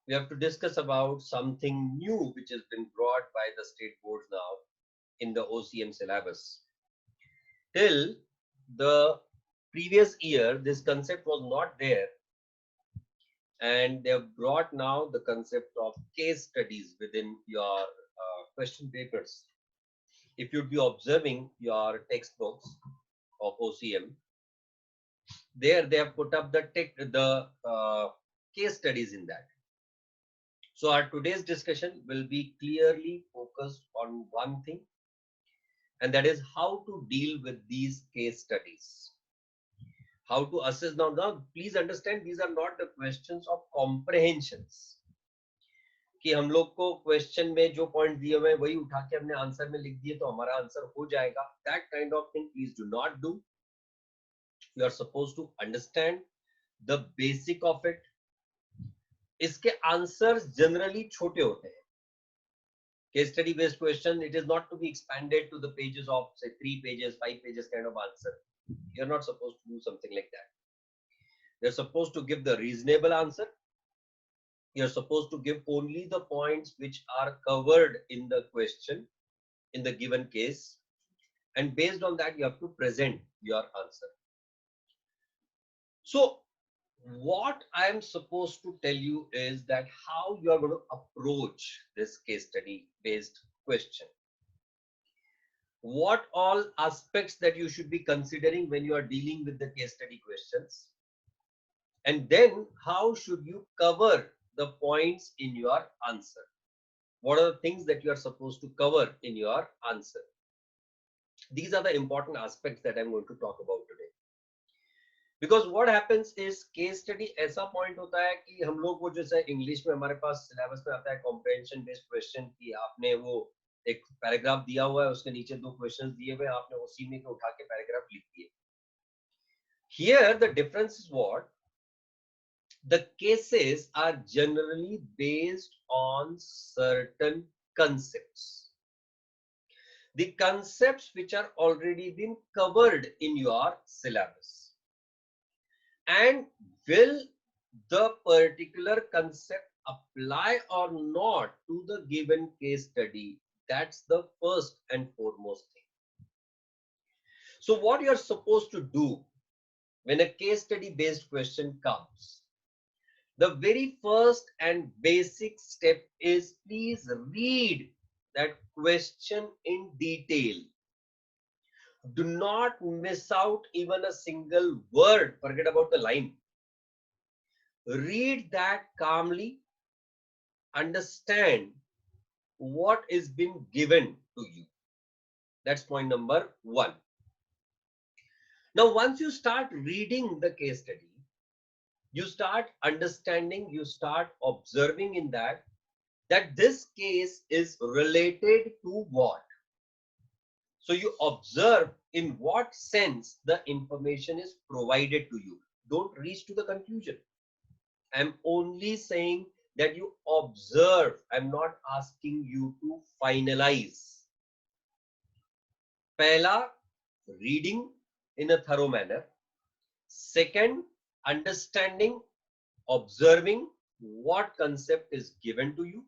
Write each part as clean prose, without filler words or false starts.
we have to discuss about something new which has been brought by the state boards now in the OCM syllabus. Till the previous year, this concept was not there, and they have brought now the concept of case studies within your question papers. If you'd be observing your textbooks of OCM, there they have put up the case studies in that. So our today's discussion will be clearly focused on one thing, and that is how to deal with these case studies. How to assess now. Please understand, these are not the questions of comprehensions. कि हम लोग को question में जो point दिए हुए हैं वही उठा के हमने आंसर में लिख दिए तो हमारा आंसर हो जाएगा. That kind of thing please do not do. You are supposed to understand the basic of it. इसके आंसर्स जनरली छोटे होते हैं. Case study based question, it is not to be expanded to the pages of say 3 pages, 5 pages kind of answer. You're not supposed to do something like that. You're supposed to give the reasonable answer. You're supposed to give only the points which are covered in the question in the given case, and based on that you have to present your answer. So what I am supposed to tell you is that how you are going to approach this case study based question. What all aspects that you should be considering when you are dealing with the case study questions, and then how should you cover the points in your answer. What are the things that you are supposed to cover in your answer? These are the important aspects that I'm going to talk about today. Because what happens is case study ऐसा point होता है कि हम लोग वो जैसे English में हमारे पास सिलेबस में आता है comprehension based question कि आपने वो एक पैराग्राफ दिया हुआ है, उसके नीचे 2 क्वेश्चंस दिए हुए हैं, आपने उसी में उठा के पैराग्राफ लिख दिए. Here the difference is what? The cases are generally based on certain concepts. The concepts which are already been covered in your syllabus. And will the particular concept apply or not to the given case study? That's the first and foremost thing. So what you're supposed to do when a case study based question comes, the very first and basic step is please read that question in detail. Do not miss out even a single word. Forget about the line. Read that calmly. Understand what is being given to you. That's point number 1. Now, once you start reading the case study, you start understanding, you start observing in that this case is related to what. So you observe in what sense the information is provided to you. Don't reach to the conclusion. I'm only saying that you observe. I'm not asking you to finalize. Pehla, reading in a thorough manner. Second, understanding, observing what concept is given to you.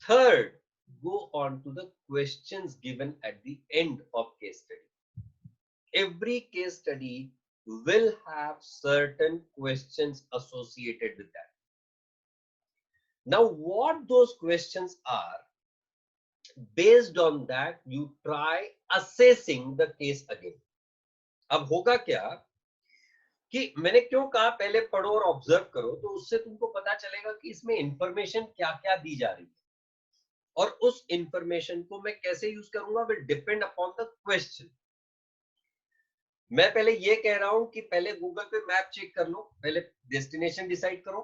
Third, go on to the questions given at the end of case study. Every case study will have certain questions associated with that. Now, what those questions are, based on that, you try assessing the case again. अब होगा क्या कि मैंने क्यों कहा पहले पढ़ो और ऑब्जर्व करो, तो उससे तुमको पता चलेगा कि इसमें इंफॉर्मेशन क्या क्या दी जा रही है और उस इंफॉर्मेशन को मैं कैसे यूज करूंगा will depend upon the question. मैं पहले ये कह रहा हूं कि पहले गूगल पे मैप चेक कर लो, पहले डेस्टिनेशन डिसाइड करो,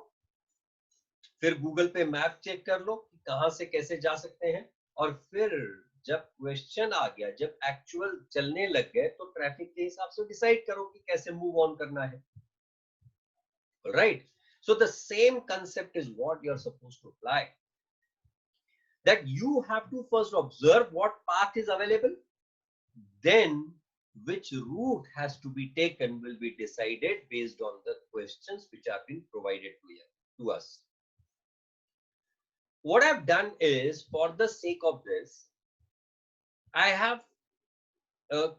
फिर गूगल पे मैप चेक कर लो कि कहां से कैसे जा सकते हैं, और फिर जब क्वेश्चन आ गया, जब एक्चुअल चलने लग गए, तो ट्रैफिक के हिसाब से डिसाइड करो कि कैसे मूव ऑन करना है. Right? So the same concept is what you are supposed to apply. That you have to first observe what path is available, then which route has to be taken will be decided based on the questions which have been provided to us. What I've done is, for the sake of this, I have I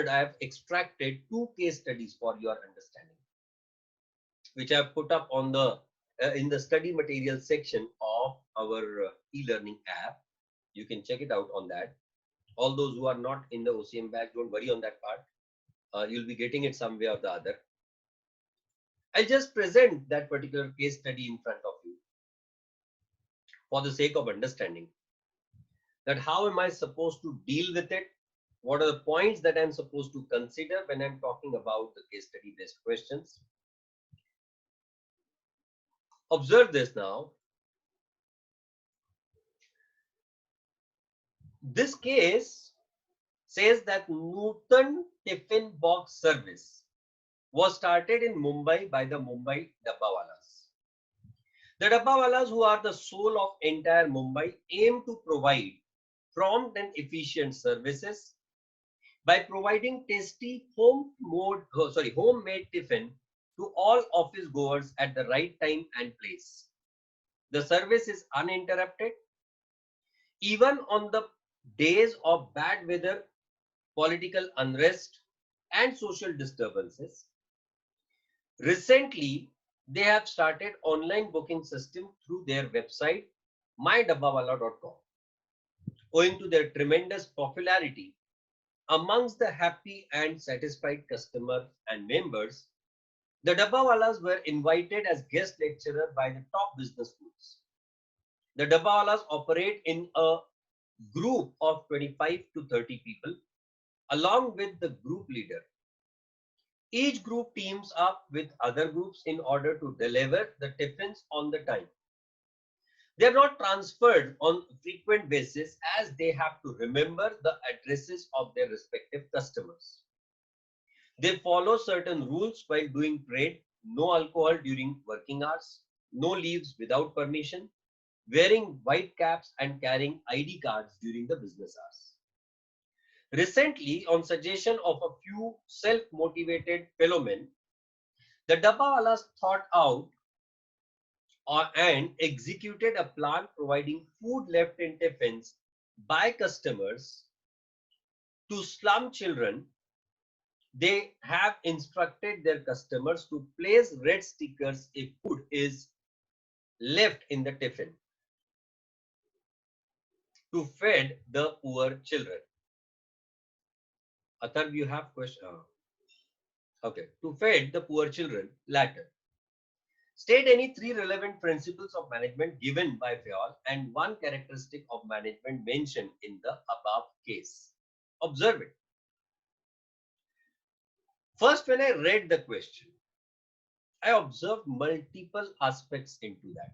have extracted 2 case studies for your understanding, which I've put up on the in the study material section of our e-learning app. You can check it out on that. All those who are not in the OCM batch, don't worry on that part. You'll be getting it some way or the other. I'll just present that particular case study in front of you for the sake of understanding that how am I supposed to deal with it? What are the points that I'm supposed to consider when I'm talking about the case study based questions? Observe this now. This case says that Newton Tiffin Box Service was started in Mumbai by the Mumbai Dabbawalas. The Dabbawalas, who are the soul of entire Mumbai, aim to provide prompt and efficient services by providing tasty homemade tiffin to all office goers at the right time and place. The service is uninterrupted even on the days of bad weather, political unrest, and social disturbances. Recently, they have started online booking system through their website mydabbawala.com. Owing to their tremendous popularity amongst the happy and satisfied customers and members, the Dabbawalas were invited as guest lecturer by the top business schools. The Dabbawalas operate in a group of 25 to 30 people along with the group leader. Each group teams up with other groups in order to deliver the tiffins on the time. They are not transferred on a frequent basis as they have to remember the addresses of their respective customers. They follow certain rules while doing trade: no alcohol during working hours, no leaves without permission, wearing white caps and carrying ID cards during the business hours. Recently, on suggestion of a few self-motivated fellow men, the Dabbawalas thought out and executed a plan providing food left in tiffins by customers to slum children. They have instructed their customers to place red stickers if food is left in the tiffin to feed the poor children. Atharv, you have question? Okay. To feed the poor children latter. State any 3 relevant principles of management given by Fayol and 1 characteristic of management mentioned in the above case. Observe it. First, when I read the question, I observed multiple aspects into that.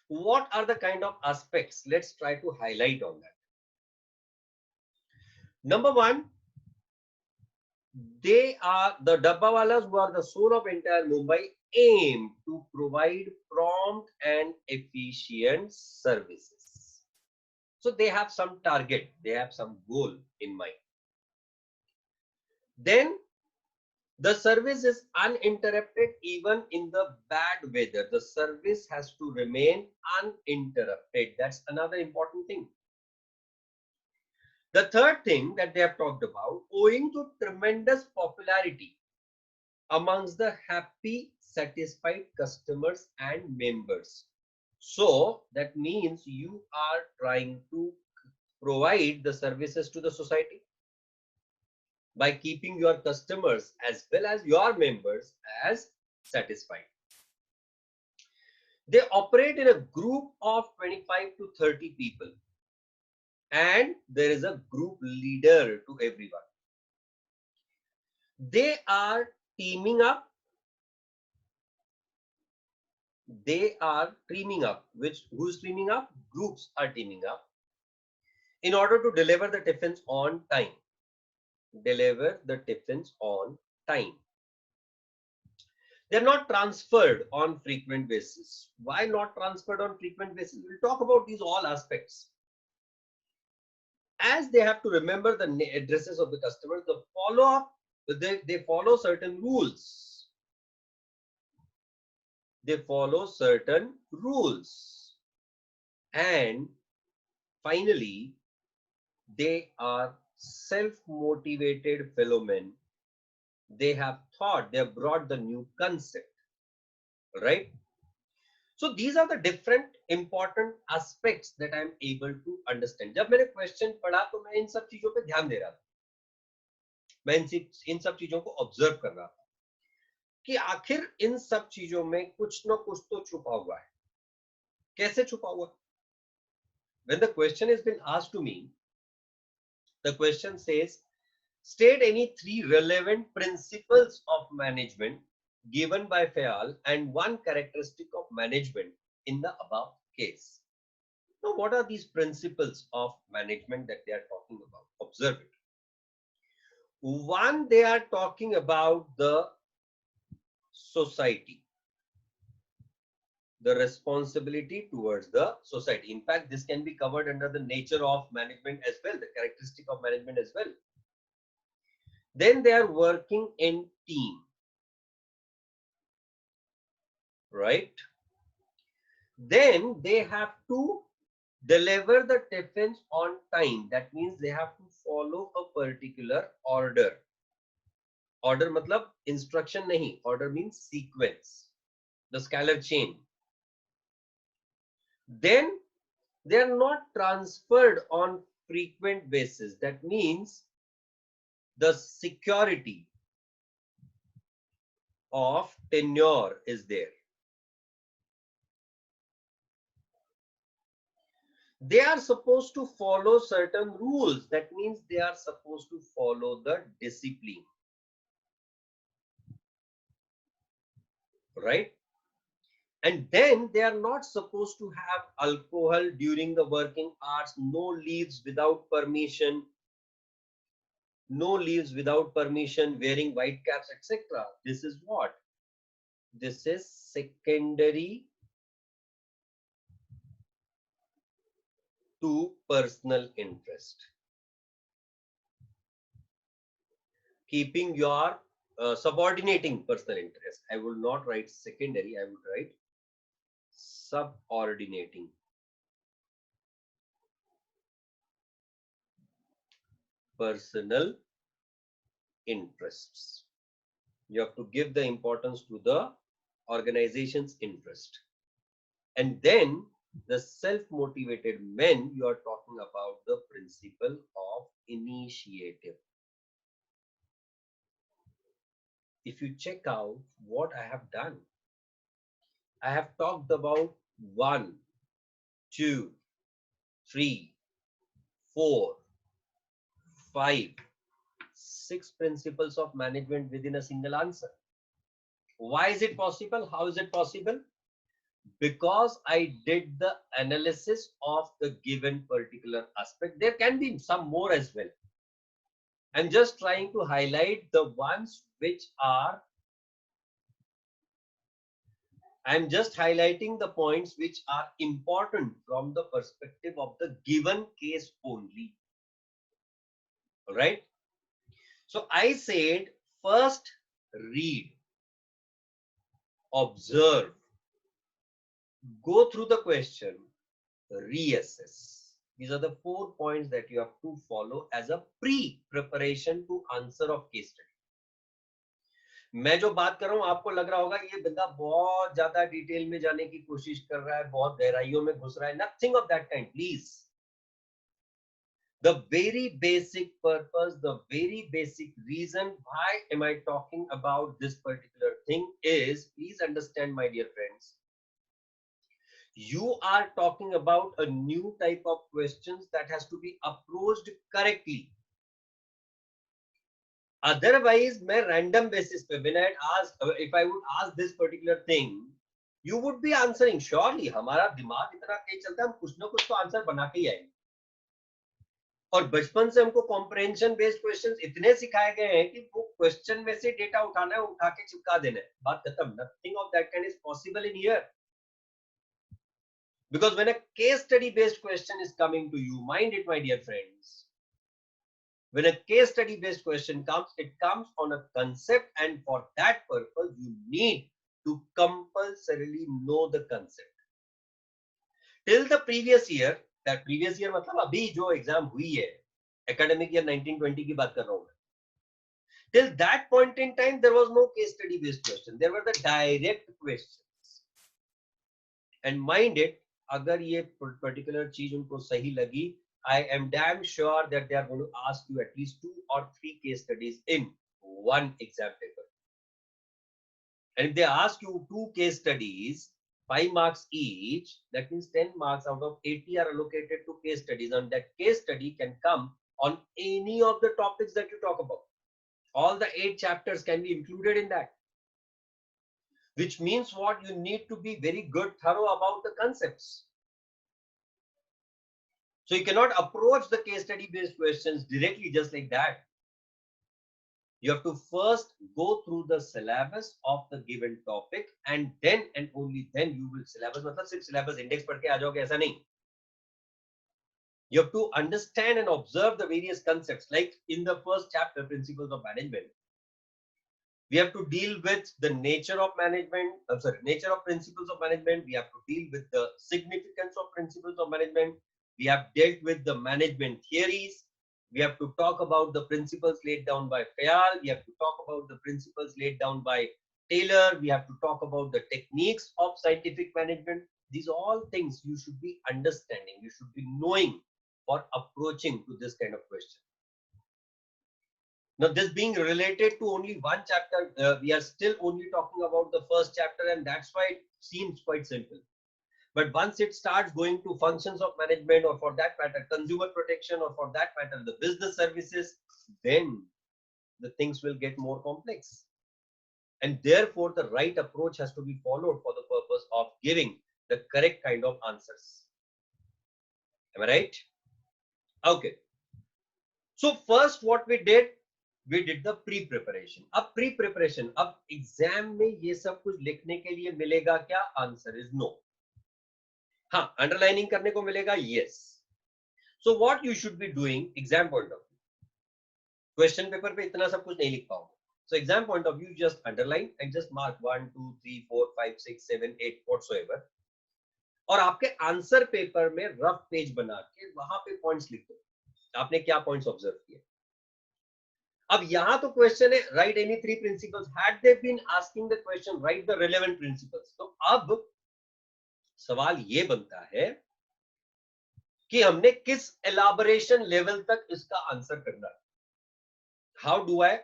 What are the kind of aspects? Let's try to highlight on that. Number 1, they are the Dabbawalas, who are the soul of entire Mumbai, aim to provide prompt and efficient services. So they have some target, they have some goal in mind. Then the service is uninterrupted even in the bad weather. The service has to remain uninterrupted. That's another important thing. The third thing that they have talked about, owing to tremendous popularity amongst the happy, satisfied customers and members. So that means you are trying to provide the services to the society by keeping your customers as well as your members as satisfied. They operate in a group of 25 to 30 people, and there is a group leader to everyone. They are teaming up. Who's teaming up? Groups are teaming up in order to deliver the tiffins on time. Deliver the tiffins on time. They're not transferred on frequent basis. Why not transferred on frequent basis? We'll talk about these all aspects. As they have to remember the addresses of the customers, they follow certain rules. They follow certain rules. And finally, they are self-motivated fellow men. They have thought, they have brought the new concept, right? So these are the different important aspects that I am able to understand. जब मैंने question पढ़ा तो मैं इन सब चीजों पे ध्यान दे रहा था, मैं इन सब चीजों को ऑब्जर्व कर रहा था कि आखिर इन सब चीजों में कुछ ना कुछ तो छुपा हुआ है. कैसे छुपा हुआ? When the question has been asked to me, the question says, state any three relevant principles of management given by Fayal and one characteristic of management in the above case. Now, what are these principles of management that they are talking about? Observe it. One, they are talking about the society, the responsibility towards the society. In fact, this can be covered under the nature of management as well, the characteristic of management as well. Then they are working in team, right? Then they have to deliver the tiffins on time. That means they have to follow a particular order. Order matlab instruction nahi. Order means sequence, the scalar chain. Then they are not transferred on frequent basis. That means the security of tenure is there. They are supposed to follow certain rules. That means they are supposed to follow the discipline, right? And then they are not supposed to have alcohol during the working hours, no leaves without permission, wearing white caps, etc. This is what? This is secondary to personal interest. Keeping your subordinating personal interest. I will not write secondary, I would write subordinating personal interests. You have to give the importance to the organization's interest. And then the self-motivated men, you are talking about the principle of initiative. If you check out what I have done, I have talked about 1, 2, 3, 4, 5, 6 principles of management within a single answer. Why is it possible? How is it possible? Because I did the analysis of the given particular aspect. There can be some more as well. I'm just trying to highlight the ones which are, I'm just highlighting the points which are important from the perspective of the given case only. All right. So I said, first read, observe, go through the question, reassess. These are the 4 points that you have to follow as a pre-preparation to answer of case study. मैं जो बात कर रहा हूं आपको लग रहा होगा ये बंदा बहुत ज्यादा डिटेल में जाने की कोशिश कर रहा है, बहुत गहराइयों में घुस रहा है. Nothing of that kind, please. The very basic purpose, the very basic reason why am I talking about this particular thing is, please understand, my dear friends, you are talking about a new type of questions that has to be approached correctly. Otherwise, मैं random basis पे, when I ask, if I would ask this particular thing, you would be answering. Surely, हमारा दिमाग इतना तेज चलता है, हम कुछ ना कुछ तो आंसर बना के ही आएंगे. और बचपन से हमको कॉम्प्रहेंशन बेस्ड क्वेश्चंस इतने सिखाए गए हैं कि वो क्वेश्चन में से डेटा उठाना है, उठा के चिपका देना है, बात खत्म. Nothing of that kind is possible in here. Because when a case study based question is coming to you, mind it, my dear friends, when a case study based question comes, it comes on a concept, and for that purpose, you need to compulsorily know the concept. till the previous year, that previous year मतलब अभी जो exam हुई है, academic year 1920 की बात कर रहा हूँ मैं. Till that point in time, there was no case study based question. There were the direct questions. And mind it, अगर ये particular चीज उनको सही लगी, I am damn sure that they are going to ask you at least 2 or 3 case studies in one exam paper. And if they ask you 2 case studies, 5 marks each, that means 10 marks out of 80 are allocated to case studies, and that case study can come on any of the topics that you talk about. All the 8 chapters can be included in that. Which means what? You need to be very good, thorough about the concepts. So you cannot approach the case study based questions directly just like that. You have to first go through the syllabus of the given topic, and then and only then you will syllabus. मतलब सिर्फ syllabus index पढ़ के आ जाओगे ऐसा नहीं. You have to understand and observe the various concepts. Like in the first chapter, Principles of Management, we have to deal with the nature of management. Nature of principles of management. We have to deal with the significance of principles of management. We have dealt with the management theories. We have to talk about the principles laid down by Fayal. We have to talk about the principles laid down by Taylor. We have to talk about the techniques of scientific management. These are all things you should be understanding. You should be knowing or approaching to this kind of question. Now, this being related to only one chapter, we are still only talking about the first chapter, and that's why it seems quite simple. But once it starts going to functions of management, or for that matter, consumer protection, or for that matter, the business services, then the things will get more complex. And therefore, the right approach has to be followed for the purpose of giving the correct kind of answers. Am I right? Okay. So first, what we did the pre-preparation. अब pre-preparation, अब exam में ये सब कुछ लिखने के लिए मिलेगा क्या? Answer is no. हाँ, underlining करने को मिलेगा? Yes. So what you should be doing, exam point of view. Question paper पे इतना सब कुछ नहीं लिख पाओगे. So exam point of view, just underline and just mark 1, 2, 3, 4, 5, 6, 7, 8 whatsoever. और आपके आंसर पेपर में रफ पेज बना के वहां पे पॉइंट्स लिख दो. आपने क्या पॉइंट्स ऑब्जर्व किए. अब यहां तो क्वेश्चन है right any 3 principles. Had they been asking the question right the relevant principles. तो अब सवाल ये बनता है कि हमने किस एलाबोरेशन लेवल तक इसका आंसर करना है. How do I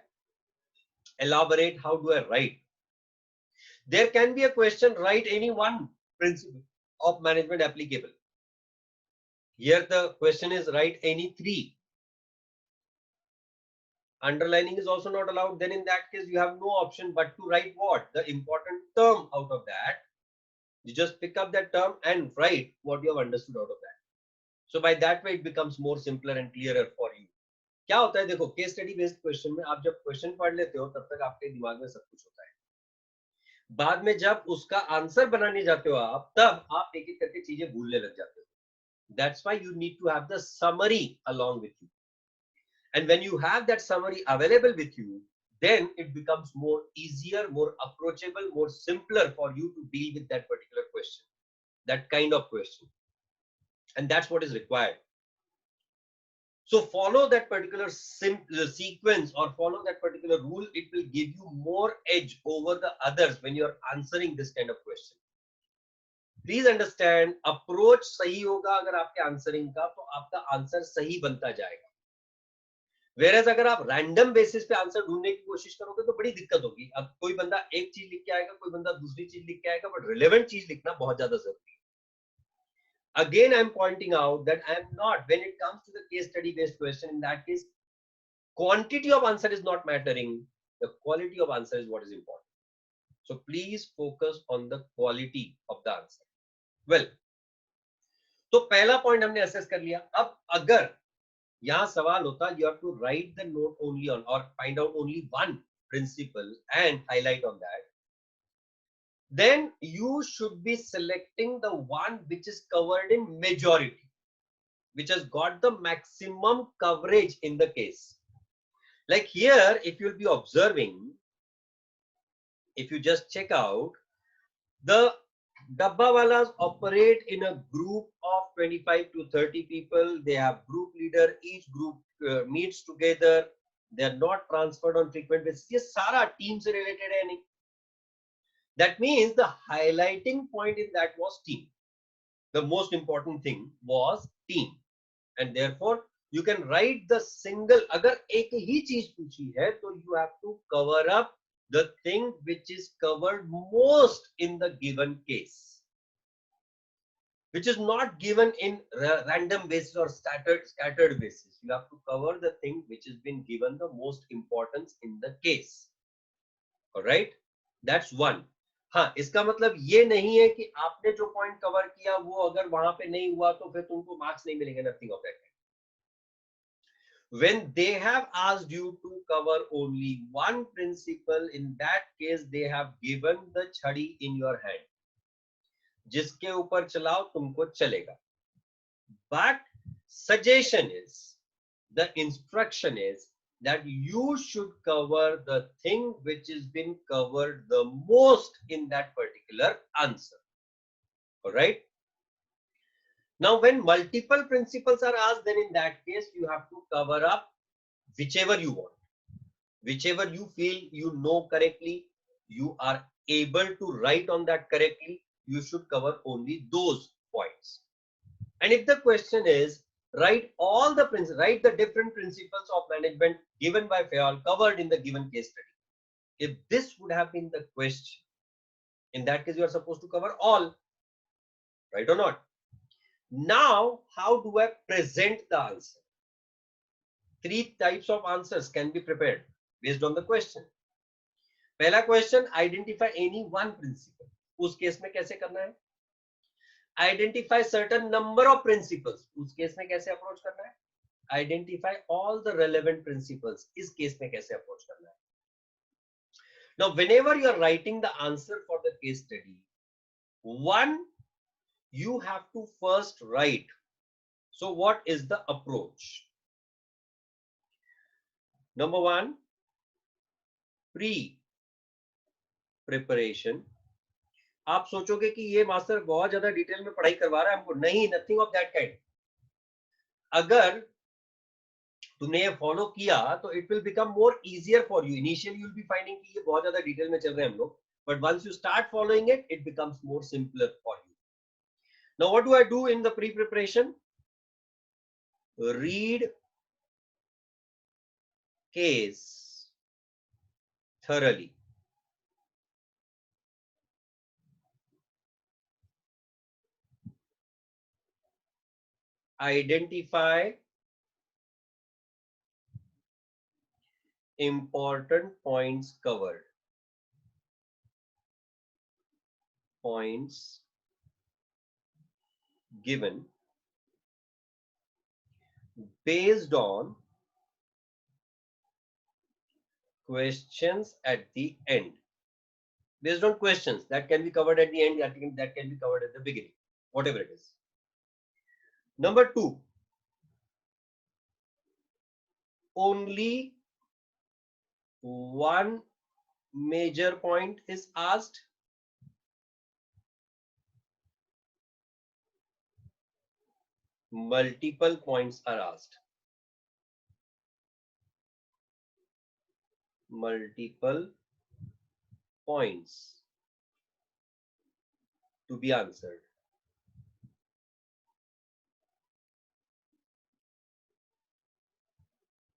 elaborate, how do I write? There can be a question, write any one principle of management applicable. Here the question is write any 3. Underlining is also not allowed. Then in that case, you have no option but to write what? The important term out of that. You just pick up that term and write what you have understood out of that. So by that way, it becomes more simpler and clearer for you. क्या होता है देखो, case study based question में आप जब question पढ़ लेते हो तब तक आपके दिमाग में सब कुछ होता है. बाद में जब उसका आंसर बनाने जाते हो आप, तब आप एक एक करके चीजें भूलने लग जाते हो. That's why you need to have the summary along with you. And when you have that summary available with you, then it becomes more easier, more approachable, more simpler for you to deal with that particular question, that kind of question. And that's what is required. So follow that particular sequence or follow that particular rule. It will give you more edge over the others when you're answering this kind of question. Please understand, approach सही होगा अगर आपके answering का, तो आपका answer सही बनता जाएगा. Whereas अगर आप रैंडम बेसिस पे आंसर ढूंढने की कोशिश करोगे तो बड़ी दिक्कत होगी. अब कोई बंदा एक चीज लिख के आएगा, कोई बंदा दूसरी चीज लिख के आएगा, बट रिलेवेंट चीज लिखना बहुत ज्यादा जरूरी है. Again, I'm pointing out that I'm not, when it comes to the case study based question, in that case, quantity of answer is not mattering. The quality of answer is what is important. So please focus on the quality of the answer. Well, तो पहला point हमने assess कर लिया. अब अगर यहाँ सवाल होता, you have to write the note only on or find out only one principle and highlight on that, then you should be selecting the one which is covered in majority, which has got the maximum coverage in the case. Like here, if you'll be observing, if you just check out, the Dabbawalas operate in a group of 25 to 30 people. They have group leader. Each group meets together. They are not transferred on frequent basis. ये सारा team से related है नहीं. That means the highlighting point in that was team. The most important thing was team, and therefore you can write the single. अगर एक ही चीज पूछी है तो you have to cover up the thing which is covered most in the given case, which is not given in random basis or scattered basis. You have to cover the thing which has been given the most importance in the case. All right, that's one. हाँ, इसका मतलब ये नहीं है कि आपने जो point cover किया वो अगर वहां पे नहीं हुआ तो फिर तुमको मार्क्स नहीं मिलेंगे. Nothing of that. When they have asked you to cover only one principle, in that case they have given the छड़ी in your hand. जिसके ऊपर चलाओ तुमको चलेगा. But suggestion is, the instruction is that you should cover the thing which has been covered the most in that particular answer. All right. Now, when multiple principles are asked, then in that case, you have to cover up whichever you want, whichever you feel you know correctly, you are able to write on that correctly, you should cover only those points. And if the question is, write all the principles, write the different principles of management given by Fayol covered in the given case study. If this would have been the question, in that case, you are supposed to cover all, right or not? Now, how do I present the answer? Three types of answers can be prepared based on the question. पहला question, identify any one principle. उस case में कैसे करना है? Identify certain number of principles. उस case में कैसे approach करना है? Identify all the relevant principles. इस केस में कैसे अप्रोच करना है? Now, whenever you are writing the answer for the case study, one, you have to first write. So, what is the approach? Number one, pre-preparation. आप सोचोगे कि ये master बहुत ज्यादा डिटेल में पढ़ाई करवा रहा है हमको. नहीं, नथिंग ऑफ दैट काइंड. अगर तुमने ये फॉलो किया तो it will become more easier for you. Initially you will be finding कि ये बहुत ज्यादा डिटेल में चल रहे हैं हम लोग, but once you start following it, it becomes more simpler for you. Now what do I do in the pre preparation? Read case thoroughly. Identify important points covered. Points given based on questions at the end. Based on questions that can be covered at the end, that can be covered at the beginning, whatever it is. Number two, only one major point is asked. Multiple points are asked. Multiple points to be answered.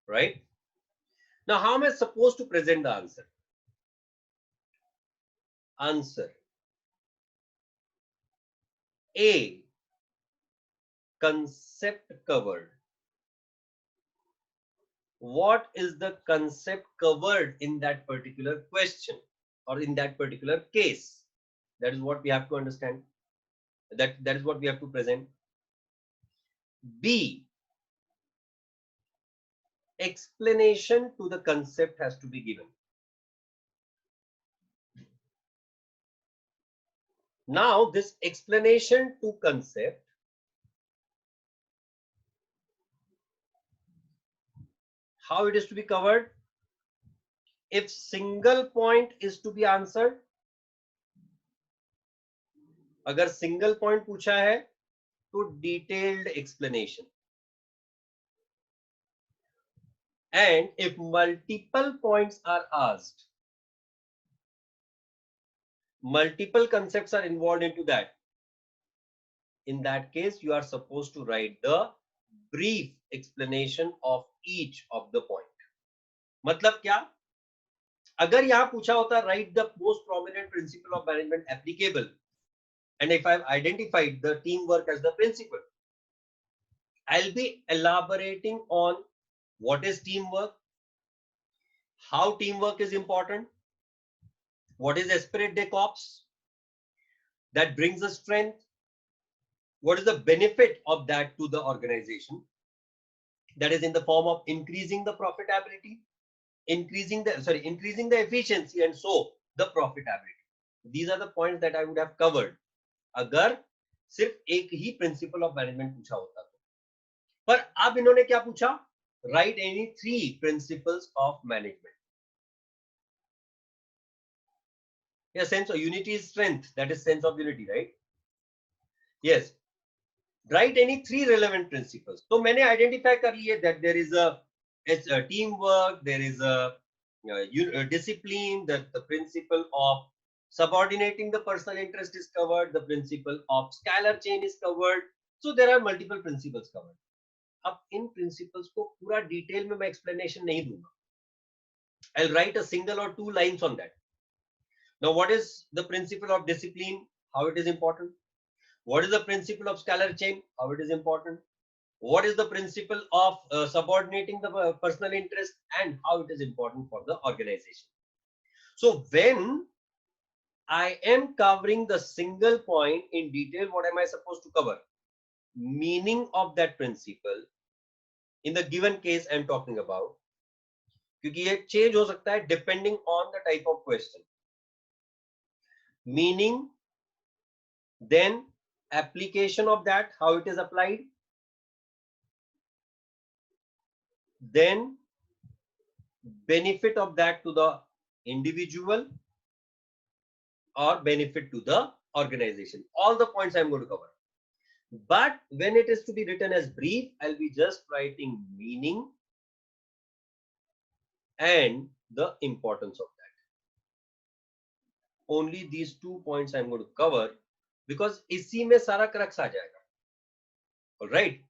Right? Now, how am I supposed to present the answer? Answer A, concept covered. What is the concept covered in that particular question or in that particular case? That is what we have to understand. That is what we have to present. B, explanation to the concept has to be given. Now, this explanation to concept, how it is to be covered? If single point is to be answered, अगर single point पूछा है तो detailed explanation, and if multiple points are asked, multiple concepts are involved into that, in that case you are supposed to write the brief explanation of each of the point. मतलब क्या, अगर यहां पूछा होता write the most prominent principle of management applicable, and if I've identified the teamwork as the principle, I'll be elaborating on what is teamwork, how teamwork is important, what is esprit de corps that brings us strength, what is the benefit of that to the organization, that is in the form of increasing the profitability, increasing the efficiency, and so the profitability. These are the points that I would have covered अगर सिर्फ एक ही principle of management पूछा होता तो। पर अब इन्होंने क्या पूछा, write any 3 principles of management. या sense of unity is strength, that is sense of unity, right? Yes, write any 3 relevant principles. तो मैंने आइडेंटिफाई कर लिए that there is a teamwork, there is a discipline, that the principle of subordinating the personal interest is covered, the principle of scalar chain is covered, so there are multiple principles covered. अब इन principles को पूरा detail में मैं explanation नहीं दूंगा, I'll write a single or 2 lines on that. Now what is the principle of discipline, how it is important? What is the principle of scalar chain, how it is important? What is the principle of subordinating the personal interest, and how it is important for the organization? So when I am covering the single point in detail, what am I supposed to cover? Meaning of that principle in the given case I am talking about, क्योंकि ये change हो सकता है depending on the type of question. Meaning, then application of that, how it is applied, then benefit of that to the individual or benefit to the organization. All the points I'm going to cover. But when it is to be written as brief, I'll be just writing meaning and the importance of that. Only these 2 points I'm going to cover because इसी में सारा crux आ जाएगा. All right.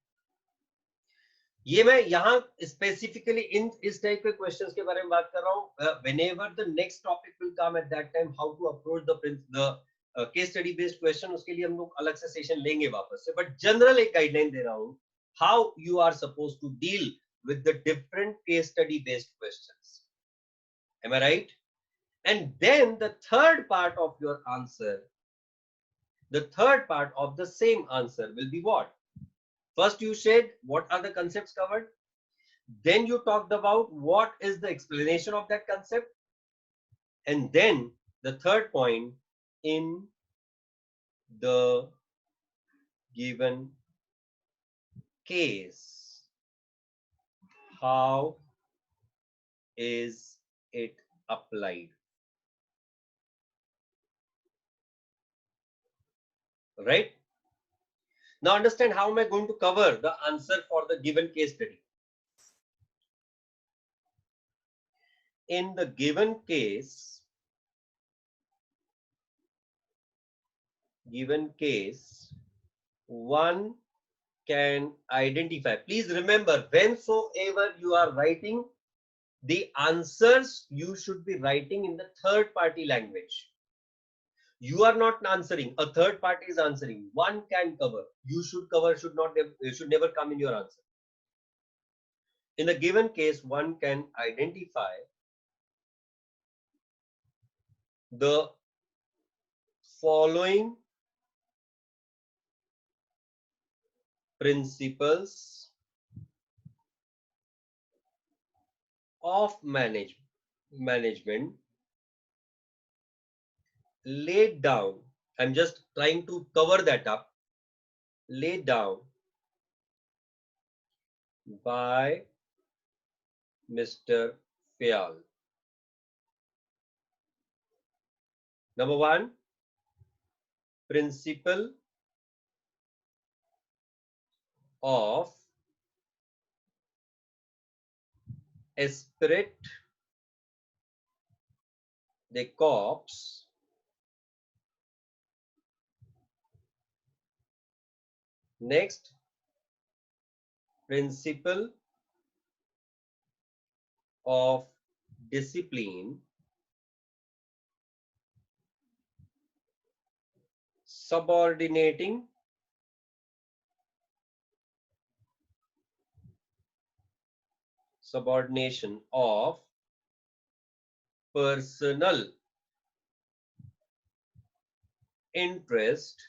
ये मैं यहाँ specifically in इस type के questions के बारे में बात कर रहा हूँ. Whenever the next topic will come at that time, how to approach the case study based question, उसके लिए हम लोग अलग से सेशन लेंगे वापस से. बट जनरल एक गाइडलाइन दे रहा हूँ how you are supposed to deal with the different case study based questions. Am I right? And then the third part of your answer, the third part of the same answer will be what? First you said what are the concepts covered, then you talked about what is the explanation of that concept, and then the third point, in the given case, how is it applied? Right? Now understand how am I going to cover the answer for the given case study. In the given case, one can identify. Please remember, whensoever you are writing the answers, you should be writing in the third party language. You are not answering, a third party is answering. One can cover, you should cover, should never come in your answer. In the given case, one can identify the following principles of management laid down. I'm just trying to cover that up. Laid down by Mr. Fial. Number 1, principle of esprit de corps next principle of discipline subordination of personal interest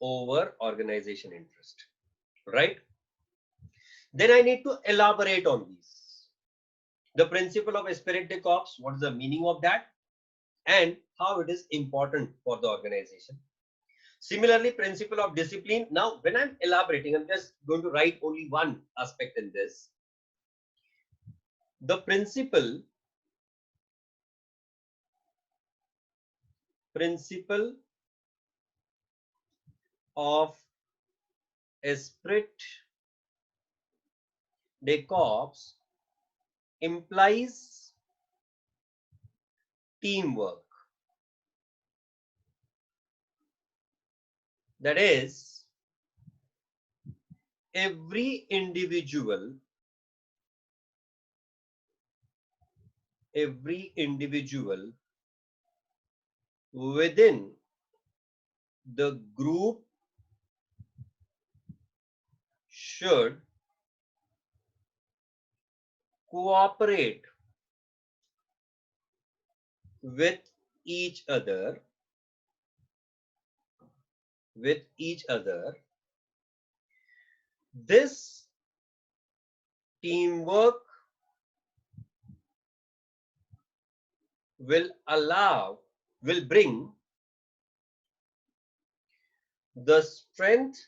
over organization interest, right? Then I need to elaborate on these. The principle of esprit de corps, what is the meaning of that and how it is important for the organization. Similarly, principle of discipline. Now, when I'm elaborating, I'm just going to write only one aspect in this. The principle of esprit de corps implies teamwork. That is, every individual within the group should cooperate with each other This teamwork will bring the strength.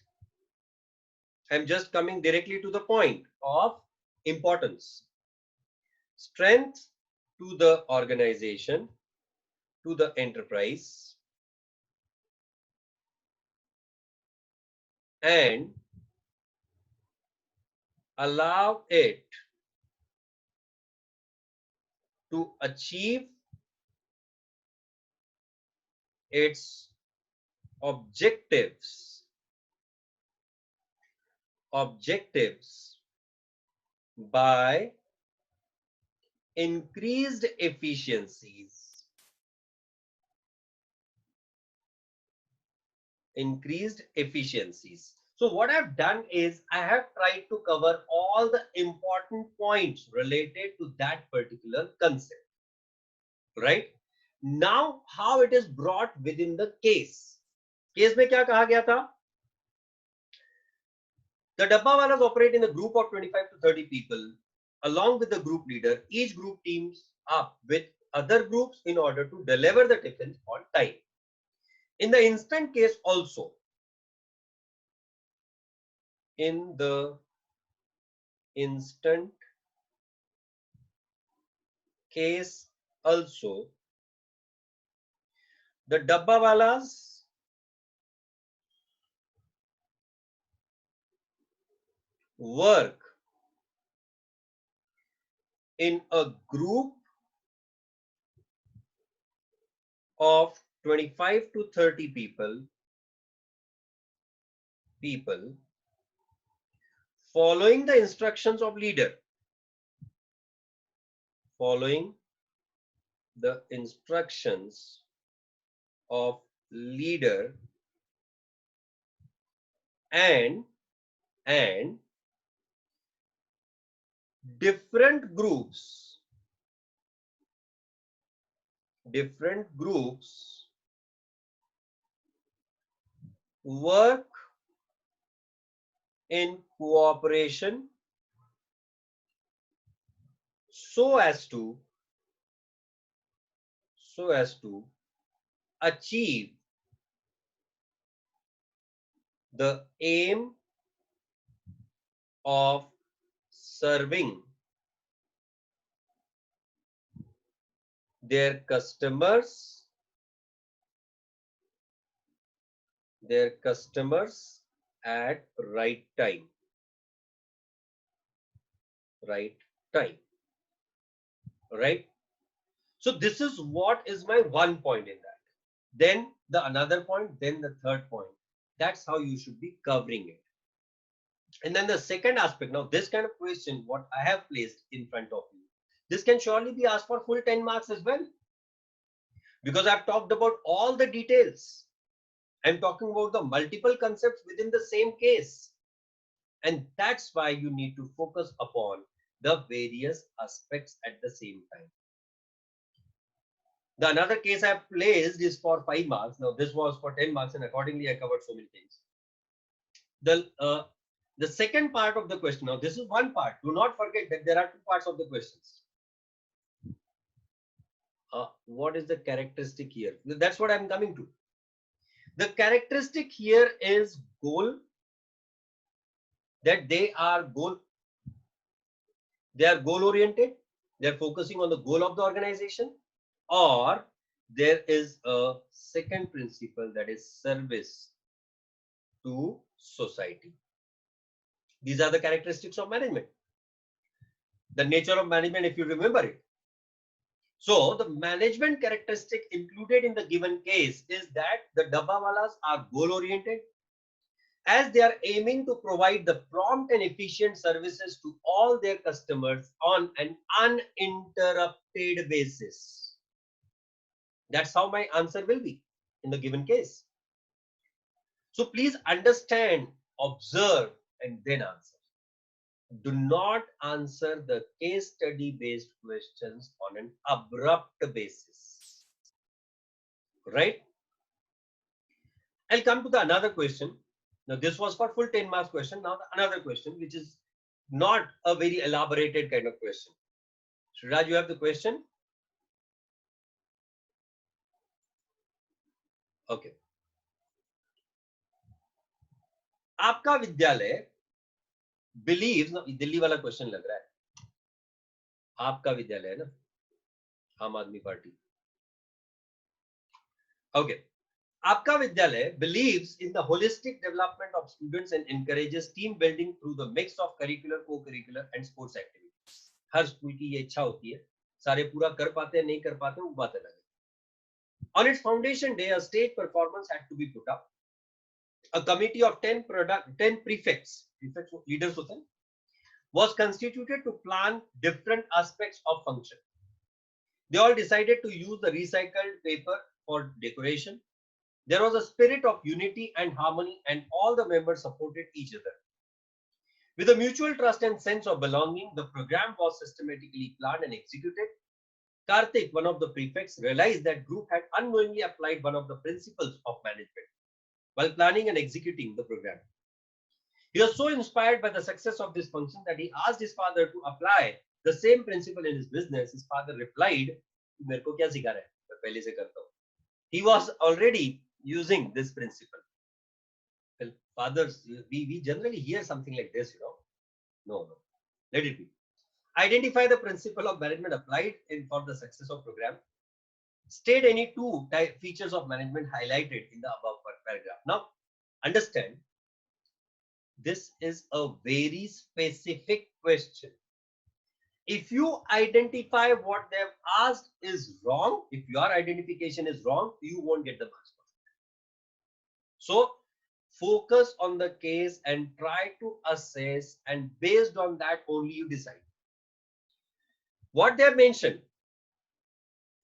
I'm just coming directly to the point of importance. Strength to the organization, to the enterprise, and allow it to achieve its objectives by increased efficiencies. So what I've done is I have tried to cover all the important points related to that particular concept, right? Now, how it is brought within the case. Case में क्या कहा गया था? The Dabbawalas operate in a group of 25 to 30 people. Along with the group leader, each group teams up with other groups in order to deliver the tiffins on time. In the instant case also, the Dabbawalas work in a group of 25 to 30 people following the instructions of leader. And different groups work in cooperation so as to achieve the aim of serving their customers their customers at right time. Right time. Right. So this is what is my one point in that. Then the another point, then the third point. That's how you should be covering it. And then the second aspect, now this kind of question, what I have placed in front of you, this can surely be asked for full 10 marks as well. Because I've talked about all the details. I'm talking about the multiple concepts within the same case. And that's why you need to focus upon the various aspects at the same time. The another case I've placed is for 5 marks. Now this was for 10 marks and accordingly I covered so many things. The second part of the question, now this is one part. Do not forget that there are two parts of the questions. What is the characteristic here? That's what I'm coming to. The characteristic here is goal, that they are goal oriented, they're focusing on the goal of the organization, or there is a second principle, that is service to society. These are the characteristics of management. The nature of management, if you remember it. So the management characteristic included in the given case is that the Dabbawalas are goal oriented, as they are aiming to provide the prompt and efficient services to all their customers on an uninterrupted basis. That's how my answer will be in the given case. So please understand, observe, and then answer. Do not answer the case study based questions on an abrupt basis. Right? I'll come to the another question. Now, this was for full 10 marks question. Now, the another question, which is not a very elaborated kind of question. Sriraj, you have the question? Okay. आपका विद्यालय believes, ना दिल्ली वाला question लग रहा है, आपका विद्यालय है ना, आम आदमी पार्टी. Okay. आपका विद्यालय believes in the holistic development of students and encourages team building through the mix of curricular, co-curricular and sports activities. Her school की ये इच्छा होती है, सारे पूरा कर पाते हैं नहीं कर पाते, वो बात अलग है. On its foundation day, a stage performance had to be put up. A committee of 10 prefects leaders was constituted to plan different aspects of function. They all decided to use the recycled paper for decoration. There was a spirit of unity and harmony, and all the members supported each other. With a mutual trust and sense of belonging, the program was systematically planned and executed. Karthik, one of the prefects, realized that group had unknowingly applied one of the principles of management while planning and executing the program. He was so inspired by the success of this function that he asked his father to apply the same principle in his business. His father replied, "मेरे को क्या सिखा रहा है? मैं पहले से करता हूँ." He was already using this principle. Well, fathers, we generally hear something like this, No, let it be. Identify the principle of management applied for the success of program. State any two features of management highlighted in the above paragraph. Now, understand, this is a very specific question. If you identify what they've asked is wrong, if your identification is wrong, you won't get the marks. So, focus on the case and try to assess, and based on that only you decide. What they have mentioned,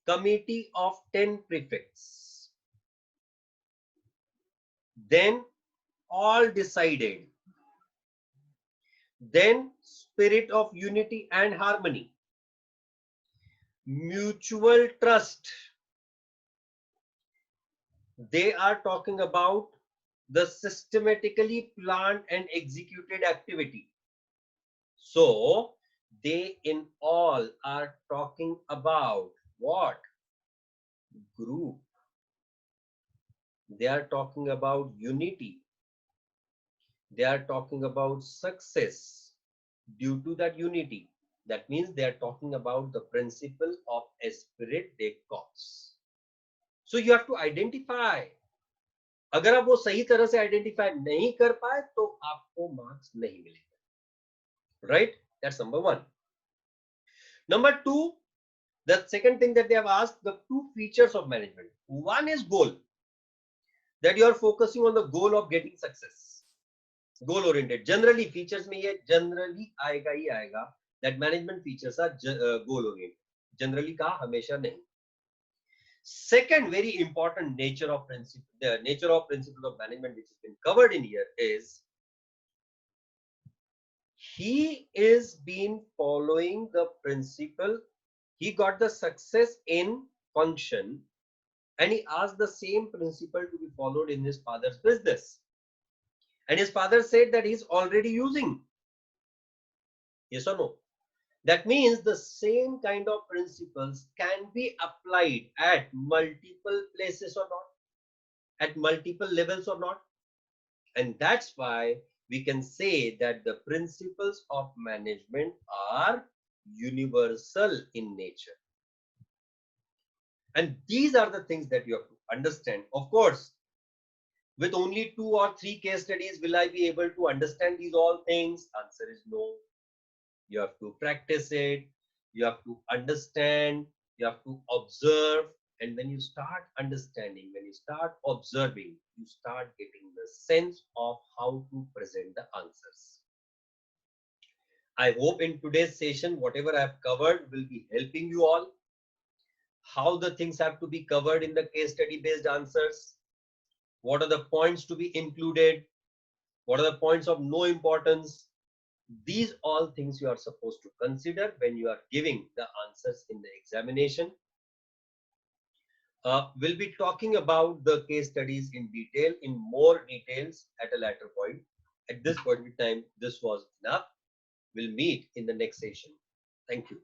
committee of 10 prefects, then all decided, then spirit of unity and harmony, mutual trust. They are talking about the systematically planned and executed activity. So they in all are talking about what? Group. They are talking about unity. They are talking about success due to that unity. That means they are talking about the principle of esprit de corps. So you have to identify अगर आप वो सही तरह से identify नहीं कर पाए तो आपको मार्क्स नहीं मिलेंगे, right? That's number one. Number two, the second thing that they have asked, the two features of management. One is goal, that you are focusing on the goal of getting success. Goal oriented. Generally features में ये generally आएगा ही आएगा that management features are goal oriented. Generally का हमेशा नहीं. Second very important nature of principle, the nature of principle of management which has been covered in here is he is been following the principle. He got the success in function and he asked the same principle to be followed in his father's business. And his father said that he's already using. Yes or no? That means the same kind of principles can be applied at multiple places or not, at multiple levels or not. And that's why we can say that the principles of management are universal in nature. And these are the things that you have to understand. Of course, with only 2 or 3 case studies, will I be able to understand these all things? Answer is no. You have to practice it. You have to understand. You have to observe. And when you start understanding, when you start observing, you start getting the sense of how to present the answers. I hope in today's session, whatever I have covered will be helping you all. How the things have to be covered in the case study based answers. What are the points to be included? What are the points of no importance? These all things you are supposed to consider when you are giving the answers in the examination. We'll be talking about the case studies in detail, in more details at a later point. At this point in time, this was enough. We'll meet in the next session. Thank you.